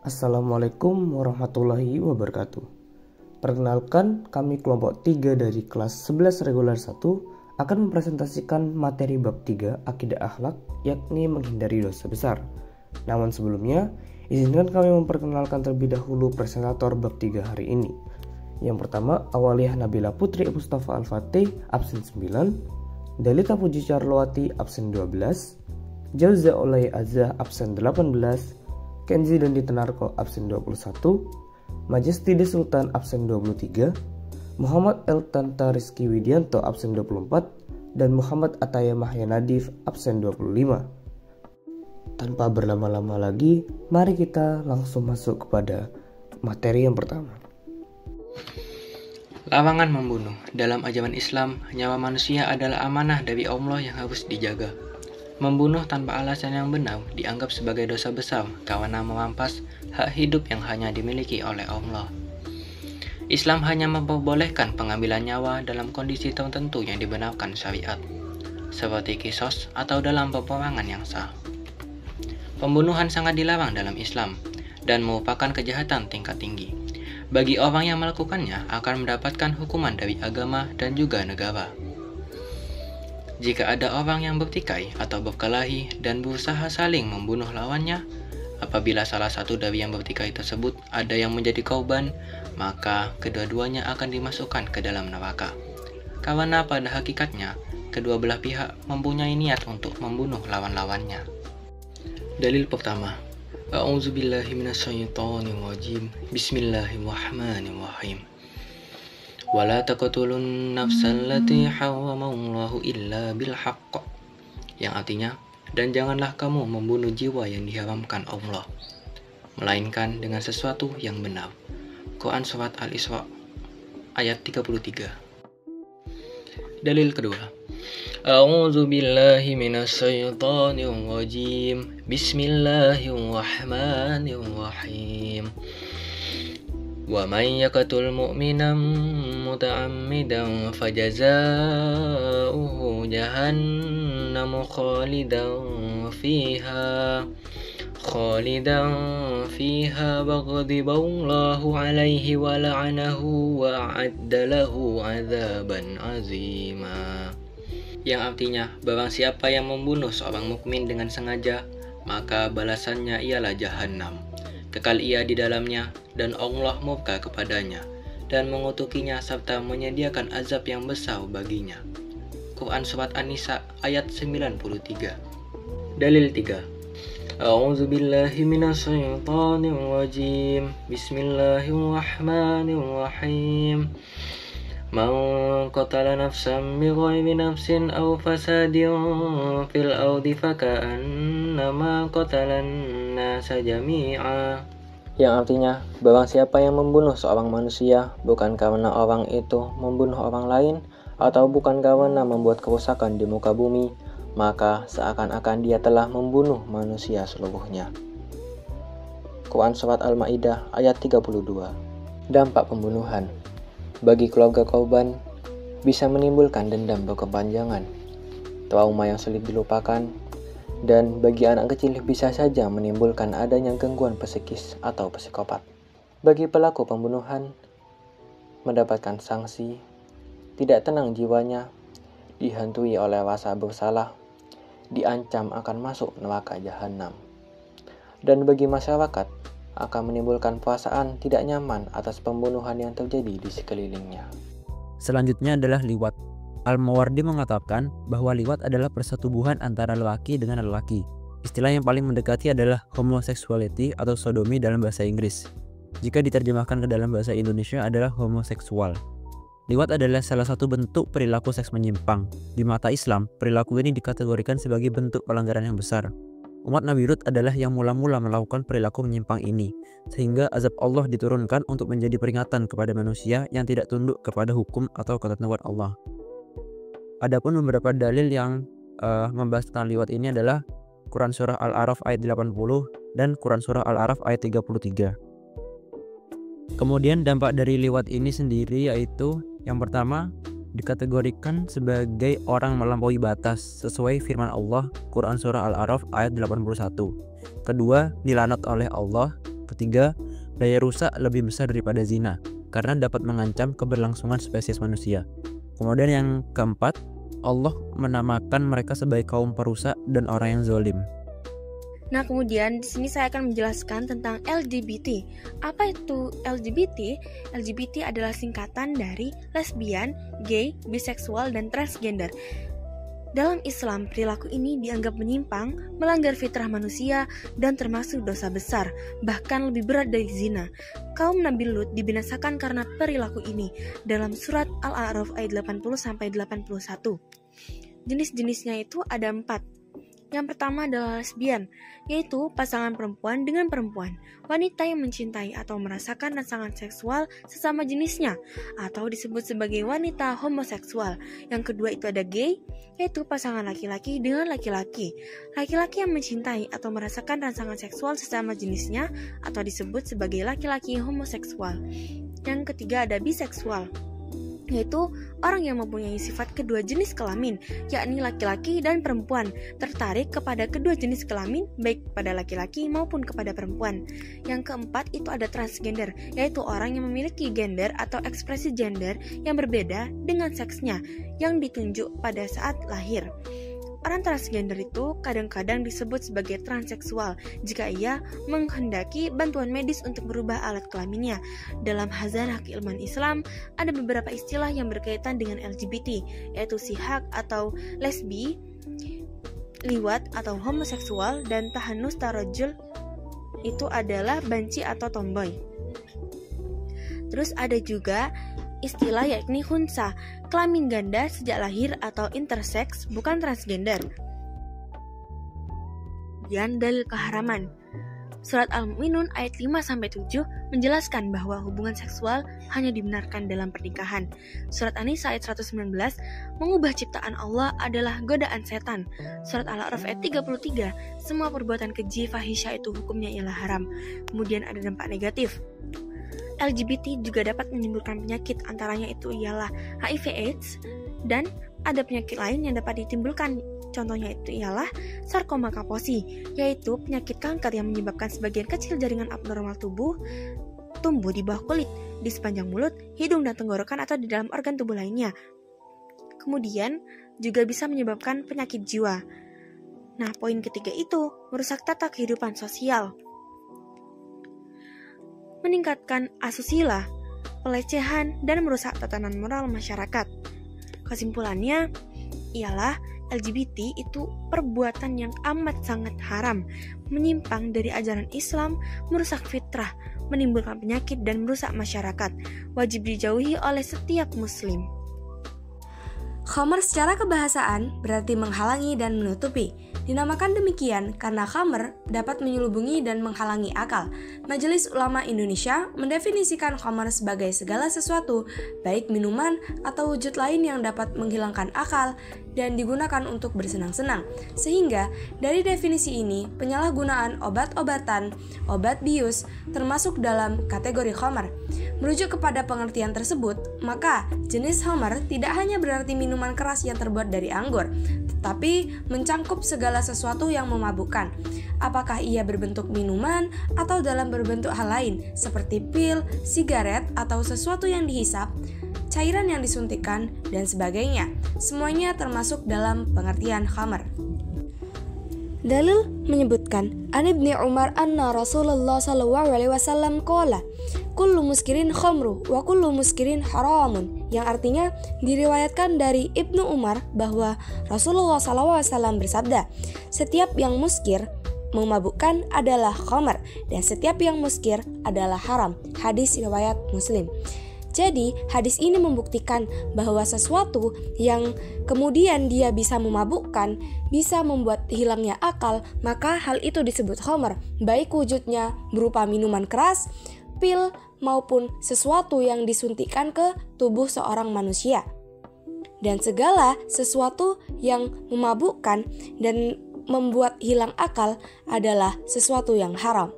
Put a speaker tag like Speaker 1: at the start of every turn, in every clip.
Speaker 1: Assalamualaikum warahmatullahi wabarakatuh. Perkenalkan, kami kelompok 3 dari kelas 11 reguler 1 akan mempresentasikan materi bab 3 akidah akhlak, yakni menghindari dosa besar. Namun sebelumnya, izinkan kami memperkenalkan terlebih dahulu presentator bab 3 hari ini. Yang pertama, Awaliyah Nabila Putri Mustafa Al-Fatih, absen 9, Dalita Puji Charloati, absen 12, Jalza Olay Azza, absen 18, Kenzi dan Ditenarko, absen 21, Majestide Sultan, absen 23, Muhammad El Tanta Rizky Widianto, absen 24, dan Muhammad Ataya Mahya Nadif, absen 25. Tanpa berlama-lama lagi, mari kita langsung masuk kepada materi yang pertama.
Speaker 2: Larangan membunuh. Dalam ajaran Islam, nyawa manusia adalah amanah dari Allah yang harus dijaga. Membunuh tanpa alasan yang benar dianggap sebagai dosa besar karena merampas hak hidup yang hanya dimiliki oleh Allah. Islam hanya memperbolehkan pengambilan nyawa dalam kondisi tertentu yang dibenarkan syariat, seperti qisas atau dalam peperangan yang sah. Pembunuhan sangat dilarang dalam Islam dan merupakan kejahatan tingkat tinggi. Bagi orang yang melakukannya akan mendapatkan hukuman dari agama dan juga negara. Jika ada orang yang bertikai atau berkelahi dan berusaha saling membunuh lawannya, apabila salah satu dari yang bertikai tersebut ada yang menjadi korban, maka kedua-duanya akan dimasukkan ke dalam neraka. Karena pada hakikatnya, kedua belah pihak mempunyai niat untuk membunuh lawan-lawannya. Dalil pertama, A'udzubillahi minasyaitonirrajim. Bismillahirrahmanirrahim. Wala taqtulun nafsal lati harramallahu illa bil haqq. Yang artinya, dan janganlah kamu membunuh jiwa yang diharamkan Allah, melainkan dengan sesuatu yang benar. Quran Surat Al-Isra ayat 33. Dalil kedua, A'udzubillahi minasyaitonirrajim. Bismillahirrahmanirrahim. Wa may yaqtul mu'minan muta'ammidan fajaza'uhu jahannamu khalidan fiha waghadiballahu alaihi wa la'anahu wa a'adda lahu 'adzaban 'azima. Yang artinya, barang siapa yang membunuh seorang mukmin dengan sengaja, maka balasannya ialah jahanam. Kekal ia di dalamnya, dan Allah murka kepadanya dan mengutukinya serta menyediakan azab yang besar baginya. Quran Surat An-Nisa ayat 93. Dalil 3, A'udzubillahi minasyaitonirrajim. Bismillahirrahmanirrahim. Man qatala nafsan bighairi nafsin aw fasadin fil ardi faka'annama qatalan nasa jami'a. Yang artinya, barang siapa yang membunuh seorang manusia bukan karena orang itu membunuh orang lain atau bukan karena membuat kerusakan di muka bumi, maka seakan-akan dia telah membunuh manusia seluruhnya. Quran Surat Al-Ma'idah ayat 32. Dampak pembunuhan bagi keluarga korban bisa menimbulkan dendam berkepanjangan, trauma yang sulit dilupakan, dan bagi anak kecil bisa saja menimbulkan adanya gangguan psikis atau psikopat. Bagi pelaku pembunuhan, mendapatkan sanksi, tidak tenang jiwanya, dihantui oleh rasa bersalah, diancam akan masuk neraka jahanam. Dan bagi masyarakat, akan menimbulkan perasaan tidak nyaman atas pembunuhan yang terjadi di sekelilingnya.
Speaker 3: Selanjutnya adalah liwat. Al-Mawardi mengatakan bahwa liwat adalah persetubuhan antara lelaki dengan lelaki. Istilah yang paling mendekati adalah homosexuality atau sodomi dalam bahasa Inggris. Jika diterjemahkan ke dalam bahasa Indonesia adalah homoseksual. Liwat adalah salah satu bentuk perilaku seks menyimpang. Di mata Islam, perilaku ini dikategorikan sebagai bentuk pelanggaran yang besar. Umat Nabi Lut adalah yang mula-mula melakukan perilaku menyimpang ini, sehingga azab Allah diturunkan untuk menjadi peringatan kepada manusia yang tidak tunduk kepada hukum atau ketentuan Allah. Adapun beberapa dalil yang membahas tentang liwat ini adalah Quran Surah Al-A'raf ayat 80 dan Quran Surah Al-A'raf ayat 33. Kemudian dampak dari liwat ini sendiri yaitu yang pertama, dikategorikan sebagai orang melampaui batas sesuai firman Allah Quran Surah Al-A'raf ayat 81. Kedua, dilaknat oleh Allah. ketiga, daya rusak lebih besar daripada zina karena dapat mengancam keberlangsungan spesies manusia. Kemudian yang keempat, Allah menamakan mereka sebagai kaum perusak dan orang yang zalim.
Speaker 4: Nah, kemudian di sini saya akan menjelaskan tentang LGBT. Apa itu LGBT? LGBT adalah singkatan dari lesbian, gay, biseksual, dan transgender. Dalam Islam, perilaku ini dianggap menyimpang, melanggar fitrah manusia, dan termasuk dosa besar, bahkan lebih berat dari zina. Kaum Nabi Lut dibinasakan karena perilaku ini dalam surat Al-A'raf ayat 80-81. Jenis-jenisnya itu ada 4. Yang pertama adalah lesbian, yaitu pasangan perempuan dengan perempuan, wanita yang mencintai atau merasakan rangsangan seksual sesama jenisnya, atau disebut sebagai wanita homoseksual. Yang kedua itu ada gay, yaitu pasangan laki-laki dengan laki-laki, laki-laki yang mencintai atau merasakan rangsangan seksual sesama jenisnya, atau disebut sebagai laki-laki homoseksual. Yang ketiga ada biseksual, yaitu orang yang mempunyai sifat kedua jenis kelamin, yakni laki-laki dan perempuan, tertarik kepada kedua jenis kelamin, baik pada laki-laki maupun kepada perempuan. Yang keempat itu ada transgender, yaitu orang yang memiliki gender atau ekspresi gender yang berbeda dengan seksnya, yang ditunjuk pada saat lahir. Orang transgender itu kadang-kadang disebut sebagai transseksual jika ia menghendaki bantuan medis untuk merubah alat kelaminnya. Dalam Khazanah Keilmuan Islam, ada beberapa istilah yang berkaitan dengan LGBT, yaitu sihak atau lesbi, liwat atau homoseksual, dan tahanus tarajul itu adalah banci atau tomboy. Terus ada juga istilah yakni khunsa, kelamin ganda sejak lahir atau intersex, bukan transgender. Dan dalil keharaman. Surat Al-Mu'minun ayat 5-7 menjelaskan bahwa hubungan seksual hanya dibenarkan dalam pernikahan. Surat An-Nisa ayat 119 mengubah ciptaan Allah adalah godaan setan. Surat Al-A'raf ayat 33, semua perbuatan keji fahisyah itu hukumnya ialah haram. Kemudian ada dampak negatif. LGBT juga dapat menimbulkan penyakit, antaranya itu ialah HIV/AIDS, dan ada penyakit lain yang dapat ditimbulkan. Contohnya itu ialah sarkoma Kaposi, yaitu penyakit kanker yang menyebabkan sebagian kecil jaringan abnormal tubuh tumbuh di bawah kulit, di sepanjang mulut, hidung, dan tenggorokan atau di dalam organ tubuh lainnya. Kemudian juga bisa menyebabkan penyakit jiwa. Nah, poin ketiga itu merusak tata kehidupan sosial, meningkatkan asusila, pelecehan, dan merusak tatanan moral masyarakat. Kesimpulannya ialah LGBT itu perbuatan yang amat sangat haram, menyimpang dari ajaran Islam, merusak fitrah, menimbulkan penyakit, dan merusak masyarakat. Wajib dijauhi oleh setiap muslim.
Speaker 5: Khamr secara kebahasaan berarti menghalangi dan menutupi. Dinamakan demikian karena khamr dapat menyelubungi dan menghalangi akal. Majelis Ulama Indonesia mendefinisikan khamr sebagai segala sesuatu, baik minuman atau wujud lain yang dapat menghilangkan akal dan digunakan untuk bersenang-senang. Sehingga dari definisi ini, penyalahgunaan obat-obatan, obat bius termasuk dalam kategori khamr. Merujuk kepada pengertian tersebut, maka jenis khamr tidak hanya berarti minuman keras yang terbuat dari anggur, tetapi mencangkup segala sesuatu yang memabukkan. Apakah ia berbentuk minuman atau dalam berbentuk hal lain, seperti pil, sigaret, atau sesuatu yang dihisap, cairan yang disuntikkan, dan sebagainya. Semuanya termasuk dalam pengertian khamr.
Speaker 4: Dalil menyebutkan, An Ibni Umar anna Rasulullah sallallahu alaihi wasallam qala, kullu muskirin khamru wa kullu muskirin haramun, yang artinya diriwayatkan dari Ibnu Umar bahwa Rasulullah sallallahu alaihi wasallam bersabda, setiap yang muskir memabukkan adalah khamr dan setiap yang muskir adalah haram. Hadis riwayat Muslim. Jadi, hadis ini membuktikan bahwa sesuatu yang kemudian dia bisa memabukkan, bisa membuat hilangnya akal, maka hal itu disebut khamr, baik wujudnya berupa minuman keras, pil, maupun sesuatu yang disuntikkan ke tubuh seorang manusia. Dan segala sesuatu yang memabukkan dan membuat hilang akal adalah sesuatu yang haram.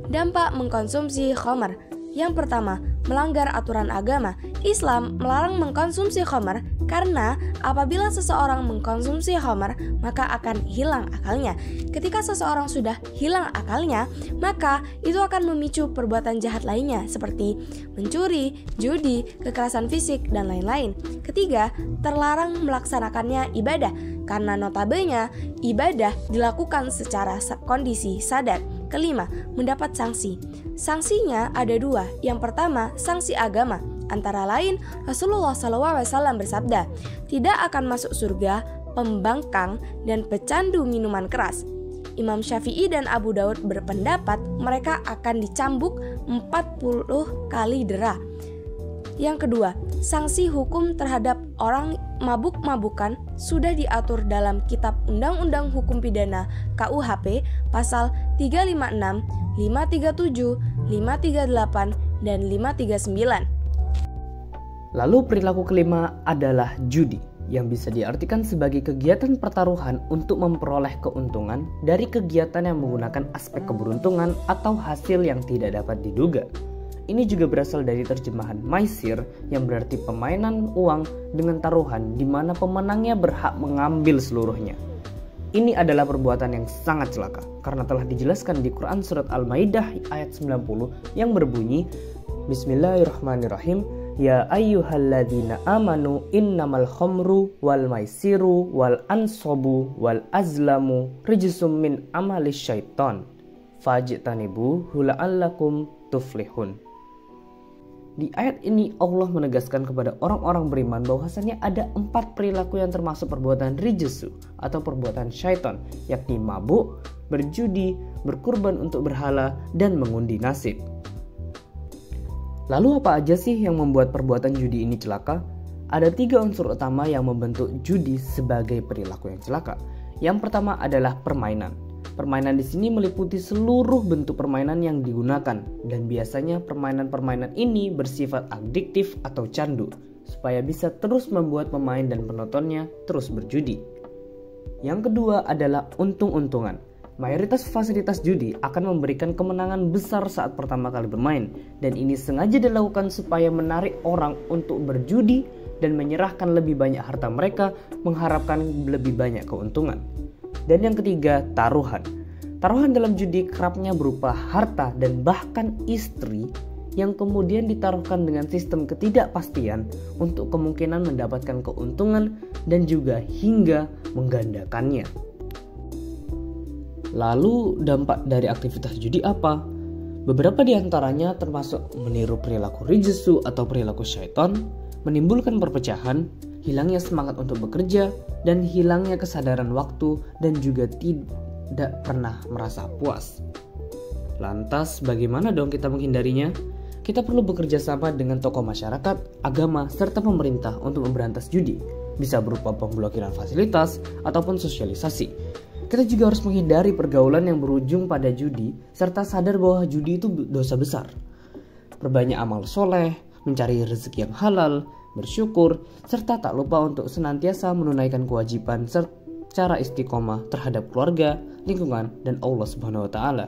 Speaker 4: Dampak mengkonsumsi khamr. Yang pertama, melanggar aturan agama,
Speaker 5: Islam melarang mengkonsumsi khamar karena apabila seseorang mengkonsumsi khamar, maka akan hilang akalnya. Ketika seseorang sudah hilang akalnya, maka itu akan memicu perbuatan jahat lainnya seperti mencuri, judi, kekerasan fisik, dan lain-lain. Ketiga, terlarang melaksanakannya ibadah karena notabene ibadah dilakukan secara kondisi sadar. Kelima, mendapat sanksi. Sanksinya ada dua. Yang pertama, sanksi agama. Antara lain, Rasulullah SAW bersabda, tidak akan masuk surga pembangkang dan pecandu minuman keras. Imam Syafi'i dan Abu Daud berpendapat mereka akan dicambuk 40 kali dera. Yang kedua, sanksi hukum terhadap orang mabuk-mabukan sudah diatur dalam Kitab Undang-Undang Hukum Pidana KUHP pasal 356, 537, 538, dan 539.
Speaker 1: Lalu perilaku kelima adalah judi, yang bisa diartikan sebagai kegiatan pertaruhan untuk memperoleh keuntungan dari kegiatan yang menggunakan aspek keberuntungan atau hasil yang tidak dapat diduga. Ini juga berasal dari terjemahan maisir yang berarti permainan uang dengan taruhan di mana pemenangnya berhak mengambil seluruhnya. Ini adalah perbuatan yang sangat celaka karena telah dijelaskan di Quran surat Al-Maidah ayat 90 yang berbunyi Bismillahirrahmanirrahim. Ya ayyuhalladzina amanu innamal khamru wal maisiru wal ansobu wal azlamu rijsum min amalis syaiton fajtanibu la'allakum tuflihun. Di ayat ini Allah menegaskan kepada orang-orang beriman bahwasannya ada 4 perilaku yang termasuk perbuatan rijsu atau perbuatan syaitan, yakni mabuk, berjudi, berkurban untuk berhala, dan mengundi nasib. Lalu apa aja sih yang membuat perbuatan judi ini celaka? Ada 3 unsur utama yang membentuk judi sebagai perilaku yang celaka. Yang pertama adalah permainan. Permainan di sini meliputi seluruh bentuk permainan yang digunakan dan biasanya permainan-permainan ini bersifat adiktif atau candu supaya bisa terus membuat pemain dan penontonnya terus berjudi. Yang kedua adalah untung-untungan. Mayoritas fasilitas judi akan memberikan kemenangan besar saat pertama kali bermain dan ini sengaja dilakukan supaya menarik orang untuk berjudi dan menyerahkan lebih banyak harta mereka mengharapkan lebih banyak keuntungan. Dan yang ketiga, taruhan. Taruhan dalam judi kerapnya berupa harta dan bahkan istri yang kemudian ditaruhkan dengan sistem ketidakpastian untuk kemungkinan mendapatkan keuntungan dan juga hingga menggandakannya. Lalu dampak dari aktivitas judi apa? Beberapa di antaranya termasuk meniru perilaku rijsu atau perilaku syaitan, menimbulkan perpecahan, hilangnya semangat untuk bekerja, dan hilangnya kesadaran waktu dan juga tidak pernah merasa puas. Lantas bagaimana dong kita menghindarinya? Kita perlu bekerja sama dengan tokoh masyarakat, agama, serta pemerintah untuk memberantas judi. Bisa berupa pemblokiran fasilitas ataupun sosialisasi. Kita juga harus menghindari pergaulan yang berujung pada judi, serta sadar bahwa judi itu dosa besar. Perbanyak amal soleh, mencari rezeki yang halal, bersyukur, serta tak lupa untuk senantiasa menunaikan kewajiban secara istiqomah terhadap keluarga, lingkungan, dan Allah Subhanahu wa Ta'ala.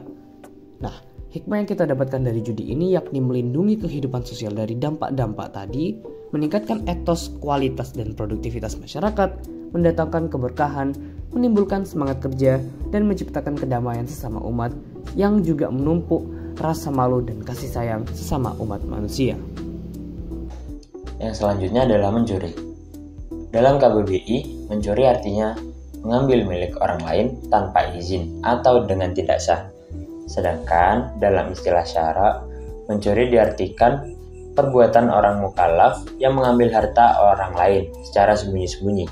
Speaker 1: Nah, hikmah yang kita dapatkan dari judi ini yakni melindungi kehidupan sosial dari dampak-dampak tadi, meningkatkan etos, kualitas, dan produktivitas masyarakat, mendatangkan keberkahan, menimbulkan semangat kerja, dan menciptakan kedamaian sesama umat yang juga menumpuk rasa malu dan kasih sayang sesama umat manusia.
Speaker 2: Yang selanjutnya adalah mencuri. Dalam KBBI, mencuri artinya mengambil milik orang lain tanpa izin atau dengan tidak sah. Sedangkan dalam istilah syara, mencuri diartikan perbuatan orang mukallaf yang mengambil harta orang lain secara sembunyi-sembunyi.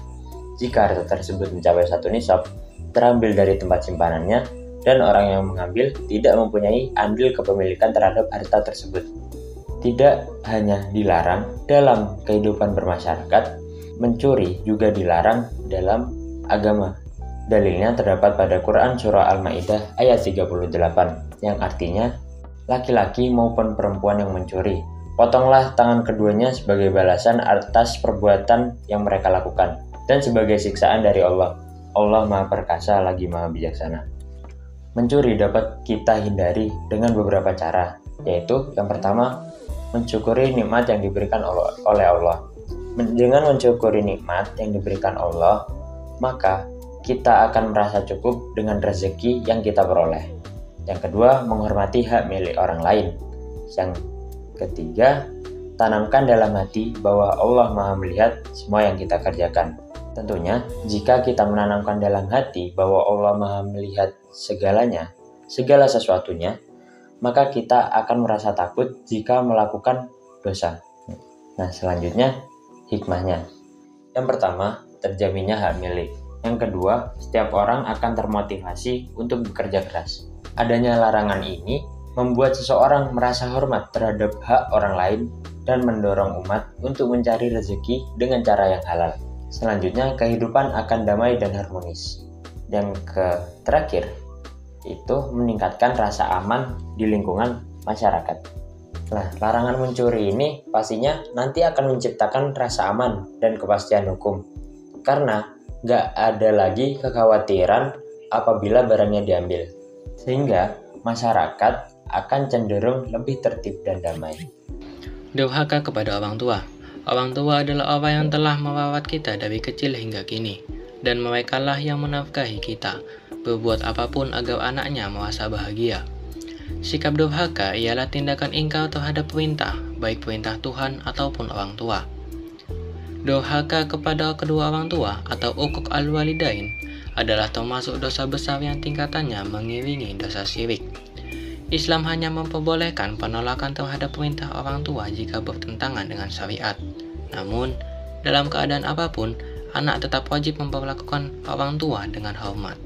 Speaker 2: Jika harta tersebut mencapai 1 nisab, terambil dari tempat simpanannya, dan orang yang mengambil tidak mempunyai andil kepemilikan terhadap harta tersebut. Tidak hanya dilarang dalam kehidupan bermasyarakat, mencuri juga dilarang dalam agama. Dalilnya terdapat pada Quran Surah Al-Maidah ayat 38 yang artinya, laki-laki maupun perempuan yang mencuri, potonglah tangan keduanya sebagai balasan atas perbuatan yang mereka lakukan dan sebagai siksaan dari Allah. Allah Maha Perkasa lagi Maha Bijaksana. Mencuri dapat kita hindari dengan beberapa cara, yaitu yang pertama,
Speaker 6: mensyukuri nikmat yang diberikan oleh Allah. Dengan mensyukuri nikmat yang diberikan Allah, maka kita akan merasa cukup dengan rezeki yang kita peroleh. Yang kedua, menghormati hak milik orang lain. Yang ketiga, tanamkan dalam hati bahwa Allah Maha melihat semua yang kita kerjakan. Tentunya, jika kita menanamkan dalam hati bahwa Allah Maha melihat segalanya, segala sesuatunya, maka kita akan merasa takut jika melakukan dosa. Nah, selanjutnya, hikmahnya. Yang pertama, terjaminnya hak milik. Yang kedua, setiap orang akan termotivasi untuk bekerja keras. Adanya larangan ini membuat seseorang merasa hormat terhadap hak orang lain dan mendorong umat untuk mencari rezeki dengan cara yang halal. Selanjutnya, kehidupan akan damai dan harmonis. Yang terakhir, itu meningkatkan rasa aman di lingkungan masyarakat. Nah, larangan mencuri ini pastinya nanti akan menciptakan rasa aman dan kepastian hukum. Karena nggak ada lagi kekhawatiran apabila barangnya diambil. Sehingga masyarakat akan cenderung lebih tertib dan damai.
Speaker 2: Durhaka kepada orang tua. Orang tua adalah orang yang telah merawat kita dari kecil hingga kini, dan merekalah yang menafkahi kita, berbuat apapun agar anaknya merasa bahagia. Sikap durhaka ialah tindakan ingkar terhadap perintah, baik perintah Tuhan ataupun orang tua. Durhaka kepada kedua orang tua atau uquq al-walidain adalah termasuk dosa besar yang tingkatannya mengiringi dosa syirik. Islam hanya memperbolehkan penolakan terhadap perintah orang tua jika bertentangan dengan syariat. Namun, dalam keadaan apapun, anak tetap wajib memperlakukan orang tua dengan hormat.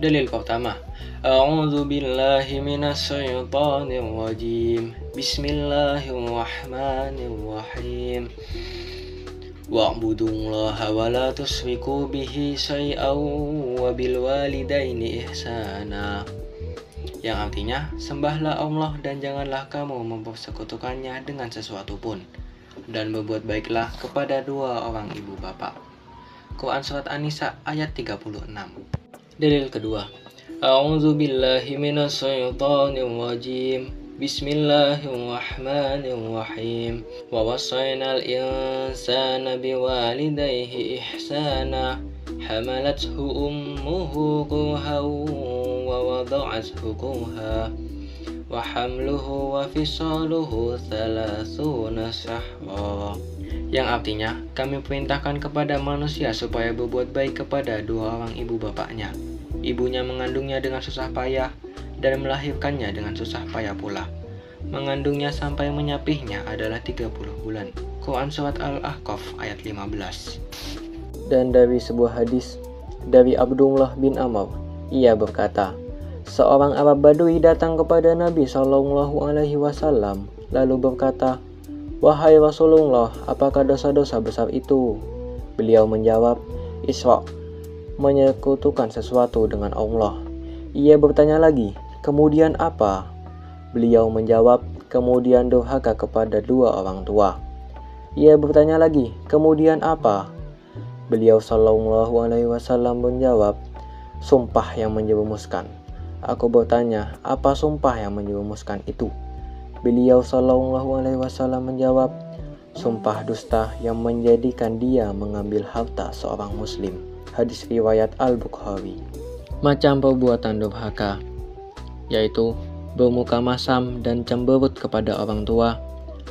Speaker 2: Dalil pertama, A'udzu billahi minasy syaithanir rajim. Bismillahirrahmanirrahim. Wa'budullaha wa la tusyriku bihi syai'an wa bil walidaini ihsana. Yang artinya, sembahlah Allah dan janganlah kamu mempersekutukannya dengan sesuatu pun, dan berbuat baiklah kepada dua orang ibu bapa. Quran Surat An-Nisa ayat 36. Dalil kedua, A'udzu billahi minasy syaithanir rajim. Bismillahirrahmanirrahim. Wa wasaynal insana biwalidayhi ihsana. Hamalathu ummuhu kurhan wa wada'athu kurha wa hamluhu wa fisaluhu 30 syahra. Yang artinya, kami perintahkan kepada manusia supaya berbuat baik kepada dua orang ibu bapaknya. Ibunya mengandungnya dengan susah payah dan melahirkannya dengan susah payah pula. Mengandungnya sampai menyapihnya adalah 30 bulan. Quran Surat Al-Ahqaf ayat 15.
Speaker 7: Dan dari sebuah hadis dari Abdullah bin Amr, ia berkata, seorang Arab Badui datang kepada Nabi SAW lalu berkata, wahai Rasulullah, apakah dosa-dosa besar itu? Beliau menjawab, Isra, menyekutukan sesuatu dengan Allah. Ia bertanya lagi, kemudian apa? Beliau menjawab, kemudian durhaka kepada dua orang tua. Ia bertanya lagi, kemudian apa? Beliau SAW menjawab, sumpah yang menjerumuskan. Aku bertanya, apa sumpah yang menjerumuskan itu? Beliau SAW menjawab, sumpah dusta yang menjadikan dia mengambil harta seorang muslim. Hadis riwayat Al-Bukhari.
Speaker 2: Macam perbuatan durhaka, yaitu bermuka masam dan cemberut kepada orang tua,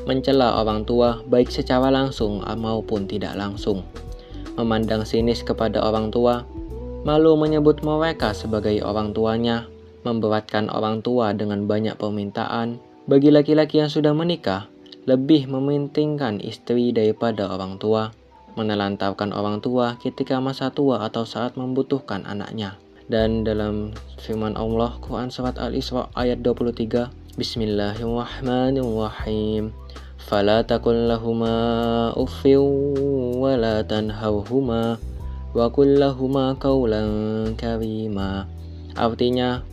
Speaker 2: mencela orang tua baik secara langsung maupun tidak langsung, memandang sinis kepada orang tua, malu menyebut mereka sebagai orang tuanya, memberatkan orang tua dengan banyak permintaan. Bagi laki-laki yang sudah menikah, lebih mementingkan istri daripada orang tua, menelantarkan orang tua ketika masa tua atau saat membutuhkan anaknya. Dan dalam firman Allah, Quran Surat Al-Isra ayat 23, Bismillahirrahmanirrahim. Fala takul lahuma uffin wa la tanharhuma wa qul lahuma qawlan karima. Artinya,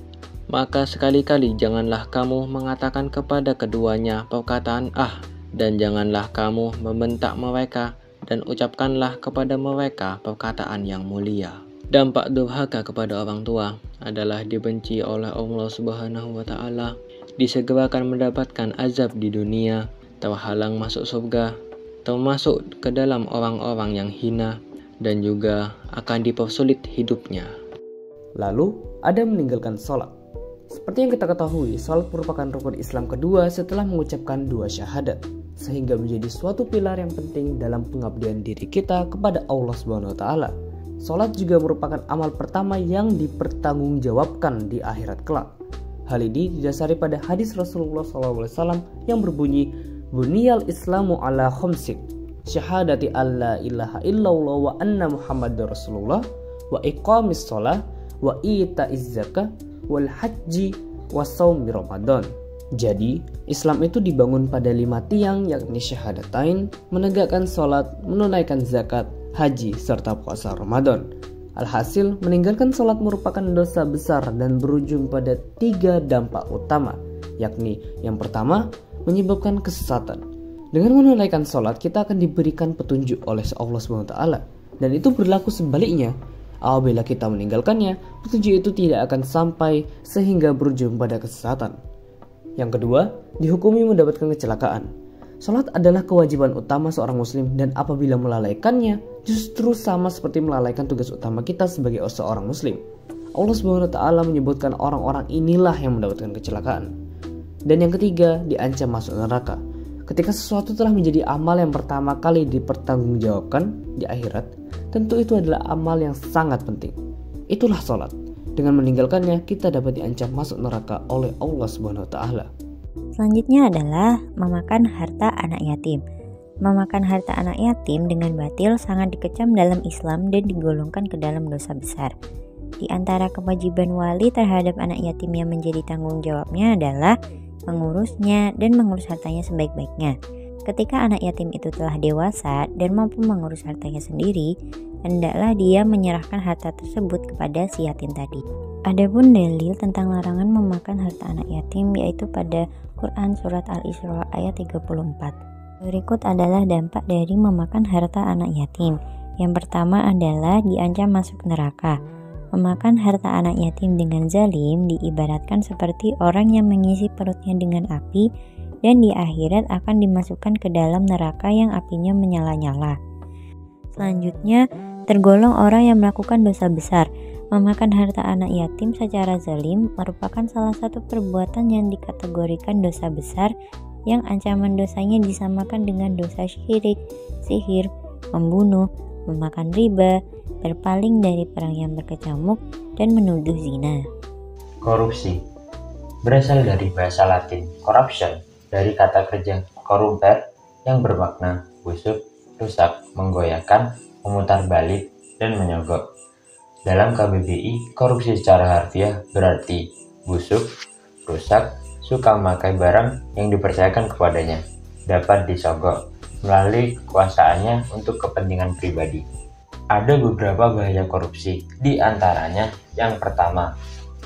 Speaker 2: maka sekali-kali janganlah kamu mengatakan kepada keduanya perkataan dan janganlah kamu membentak mereka dan ucapkanlah kepada mereka perkataan yang mulia.
Speaker 7: Dampak durhaka kepada orang tua adalah dibenci oleh Allah Subhanahu wa Ta'ala, disegerakan mendapatkan azab di dunia, terhalang masuk surga, termasuk ke dalam orang-orang yang hina, dan juga akan dipersulit hidupnya.
Speaker 1: Lalu, ada meninggalkan sholat. Seperti yang kita ketahui, sholat merupakan rukun Islam kedua setelah mengucapkan 2 syahadat, sehingga menjadi suatu pilar yang penting dalam pengabdian diri kita kepada Allah Subhanahu wa Ta'ala. Sholat juga merupakan amal pertama yang dipertanggungjawabkan di akhirat kelak. Hal ini didasari pada hadis Rasulullah SAW yang berbunyi, Buniyal Islamu ala khamsin, syahadati alla ilaha illallah wa anna Muhammadar Rasulullah, wa iqamis sholah, wa ita'iz zakah, wal haji, wa shaumi Ramadan. Jadi, Islam itu dibangun pada 5 tiang, yakni syahadatain, menegakkan sholat, menunaikan zakat, haji, serta puasa Ramadan. Alhasil, meninggalkan sholat merupakan dosa besar dan berujung pada 3 dampak utama, yakni yang pertama, menyebabkan kesesatan. Dengan menunaikan sholat, kita akan diberikan petunjuk oleh Allah SWT, dan itu berlaku sebaliknya. Apabila kita meninggalkannya, petunjuk itu tidak akan sampai sehingga berujung pada kesesatan. Yang kedua, dihukumi mendapatkan kecelakaan. Sholat adalah kewajiban utama seorang muslim, dan apabila melalaikannya, justru sama seperti melalaikan tugas utama kita sebagai seorang muslim. Allah SWT menyebutkan orang-orang inilah yang mendapatkan kecelakaan. Dan yang ketiga, diancam masuk neraka. Ketika sesuatu telah menjadi amal yang pertama kali dipertanggungjawabkan di akhirat, tentu itu adalah amal yang sangat penting. Itulah sholat. Dengan meninggalkannya, kita dapat diancam masuk neraka oleh Allah SWT.
Speaker 8: Selanjutnya adalah memakan harta anak yatim. Memakan harta anak yatim dengan batil sangat dikecam dalam Islam dan digolongkan ke dalam dosa besar. Di antara kewajiban wali terhadap anak yatim yang menjadi tanggung jawabnya adalah mengurusnya dan mengurus hartanya sebaik-baiknya. Ketika anak yatim itu telah dewasa dan mampu mengurus hartanya sendiri, hendaklah dia menyerahkan harta tersebut kepada si yatim tadi. Adapun dalil tentang larangan memakan harta anak yatim yaitu pada Quran Surat Al-Isra ayat 34. Berikut adalah dampak dari memakan harta anak yatim. Yang pertama adalah diancam masuk neraka. Memakan harta anak yatim dengan zalim diibaratkan seperti orang yang mengisi perutnya dengan api dan di akhirat akan dimasukkan ke dalam neraka yang apinya menyala-nyala. Selanjutnya, tergolong orang yang melakukan dosa besar. Memakan harta anak yatim secara zalim merupakan salah satu perbuatan yang dikategorikan dosa besar yang ancaman dosanya disamakan dengan dosa syirik, sihir, membunuh, memakan riba, berpaling dari perang yang berkecamuk, dan menuduh zina.
Speaker 6: Korupsi berasal dari bahasa Latin corruption, dari kata kerja corrumper yang bermakna busuk, rusak, menggoyahkan, memutar balik, dan menyogok. Dalam KBBI, korupsi secara harfiah berarti busuk, rusak, suka memakai barang yang dipercayakan kepadanya, dapat disogok melalui kekuasaannya untuk kepentingan pribadi. Ada beberapa bahaya korupsi, di antaranya yang pertama,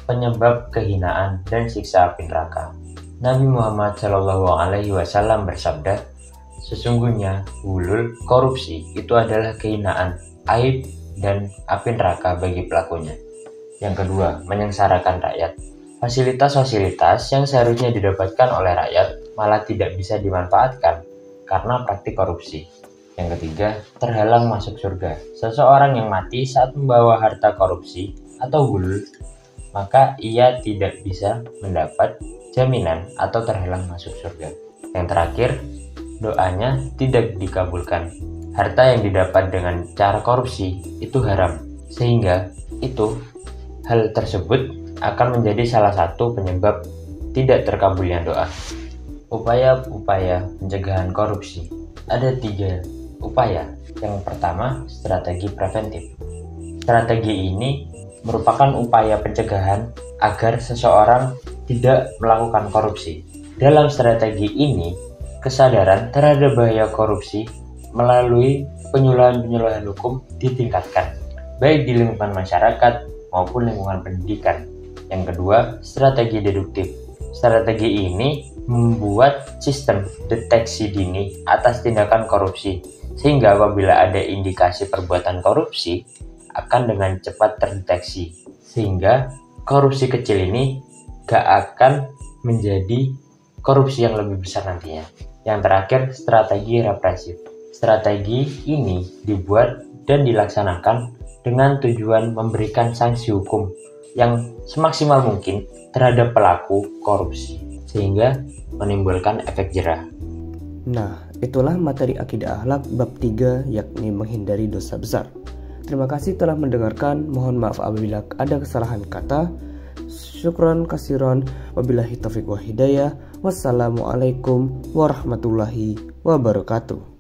Speaker 6: penyebab kehinaan dan siksa api neraka. Nabi Muhammad SAW bersabda, sesungguhnya hulul korupsi itu adalah kehinaan, aib, dan api neraka bagi pelakunya. Yang kedua, menyengsarakan rakyat. Fasilitas-fasilitas yang seharusnya didapatkan oleh rakyat malah tidak bisa dimanfaatkan karena praktik korupsi. Yang ketiga, terhalang masuk surga. Seseorang yang mati saat membawa harta korupsi atau hulul, maka ia tidak bisa mendapat jaminan atau terhalang masuk surga. Yang terakhir, doanya tidak dikabulkan. Harta yang didapat dengan cara korupsi itu haram, sehingga hal tersebut akan menjadi salah satu penyebab tidak terkabulnya doa. Upaya-upaya pencegahan korupsi. Ada 3 upaya. Yang pertama, strategi preventif. Strategi ini merupakan upaya pencegahan agar seseorang tidak melakukan korupsi. Dalam strategi ini, kesadaran terhadap bahaya korupsi melalui penyuluhan-penyuluhan hukum ditingkatkan, baik di lingkungan masyarakat maupun lingkungan pendidikan. Yang kedua, strategi deduktif. Strategi ini membuat sistem deteksi dini atas tindakan korupsi, sehingga apabila ada indikasi perbuatan korupsi, akan dengan cepat terdeteksi, sehingga korupsi kecil ini gak akan menjadi korupsi yang lebih besar nantinya. Yang terakhir, strategi represif. Strategi ini dibuat dan dilaksanakan dengan tujuan memberikan sanksi hukum yang semaksimal mungkin terhadap pelaku korupsi, sehingga menimbulkan efek jerah.
Speaker 1: Nah, itulah materi akidah akhlak bab 3, yakni menghindari dosa besar. Terima kasih telah mendengarkan. Mohon maaf apabila ada kesalahan kata. Syukron kasiron. Wabillahi taufiq wa hidayah. Wassalamualaikum warahmatullahi wabarakatuh.